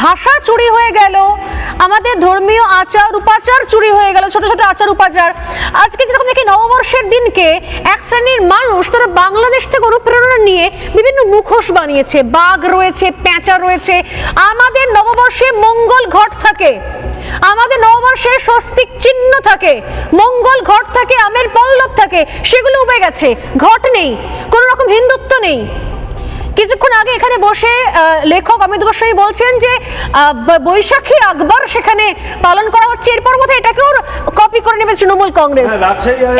ভাষা চুরি হয়ে গেল, আমাদের ধর্মীয় আচার উপাচার চুরি হয়ে গেল, ছোট ছোট আচার উপাচার। আজকে যেরকম দেখি নববর্ষের দিনকে এক শ্রেণীর মানুষ তারা বাংলাদেশ থেকে অনুপ্রেরণা নিয়ে বিভিন্ন মুখোশ বানিয়েছে, বাঘ রয়েছে, পেঁচা রয়েছে। আমাদের নববর্ষে মঙ্গল ঘট থাকে, আমাদের নববর্ষে স্বস্তিক চিহ্ন থাকে, মঙ্গল ঘট থাকে, আমের পল্লব থাকে, সেগুলো উবে গেছে, ঘট নেই, কোনো রকম হিন্দুত্ব নেই। কিছুক্ষণ আগে এখানে বসে লেখক অমিত গোস্বামী বলছেন যে বৈশাখী আকবর সেখানে পালন করা হচ্ছে, এরপর বোধহয় এটাকেও কপি করে নেবে তৃণমূল কংগ্রেস,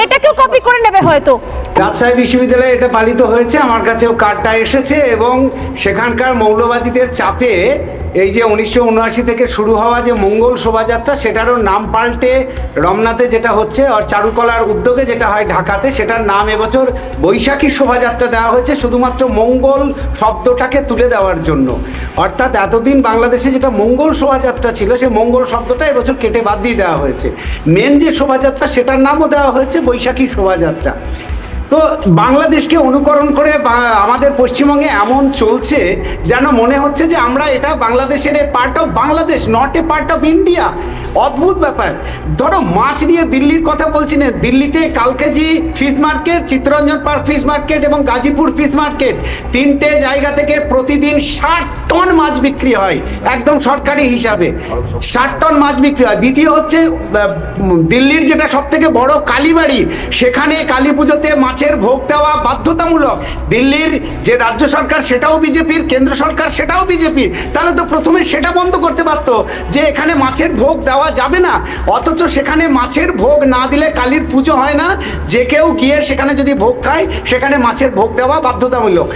এটাকেও কপি করে নেবে হয়তো। রাজশাহী বিশ্ববিদ্যালয়ে এটা পালিত হয়েছে, আমার কাছেও কার্ডটা এসেছে এবং সেখানকার মৌলবাদীদের চাপে এই যে 1979 থেকে শুরু হওয়া যে মঙ্গল শোভাযাত্রা, সেটারও নাম পাল্টে রমনাতে যেটা হচ্ছে আর চারুকলার উদ্যোগে যেটা হয় ঢাকাতে, সেটার নাম এবছর বৈশাখী শোভাযাত্রা দেওয়া হয়েছে শুধুমাত্র মঙ্গল শব্দটাকে তুলে দেওয়ার জন্য। অর্থাৎ এতদিন বাংলাদেশে যেটা মঙ্গল শোভাযাত্রা ছিল, সেই মঙ্গল শব্দটা এবছর কেটে বাদ দিয়ে দেওয়া হয়েছে। মেন যে শোভাযাত্রা সেটার নামও দেওয়া হয়েছে বৈশাখী শোভাযাত্রা। তো বাংলাদেশকে অনুকরণ করে আমাদের পশ্চিমবঙ্গে এমন চলছে যেন মনে হচ্ছে যে আমরা এটা বাংলাদেশের a part of Bangladesh, not a part of India. অদ্ভুত ব্যাপার। ধরো মাছ নিয়ে দিল্লির কথা বলছি না, দিল্লিতে Kalkaji fish market, Chittaranjan park fish market এবং গাজীপুর ফিশ মার্কেট, তিনটে জায়গা থেকে প্রতিদিন 60 টন মাছ বিক্রি হয়, একদম সরকারি হিসাবে 60 টন মাছ বিক্রি হয়। দ্বিতীয় হচ্ছে দিল্লির যেটা সব থেকে বড় কালীবাড়ি, সেখানে কালী পুজোতে মাছের ভোগ দেওয়া বাধ্যতামূলক। দিল্লির যে রাজ্য সরকার সেটাও বিজেপির, কেন্দ্র সরকার সেটাও বিজেপির। তাহলে তো প্রথমে সেটা বন্ধ করতে পারতো যে এখানে মাছের ভোগ দেওয়া যাবে না। অথচ সেখানে মাছের ভোগ না দিলে কালীর পুজো হয় না। যে কেউ গিয়ে সেখানে যদি ভোগ খায়, সেখানে মাছের ভোগ দেওয়া বাধ্যতামূলক।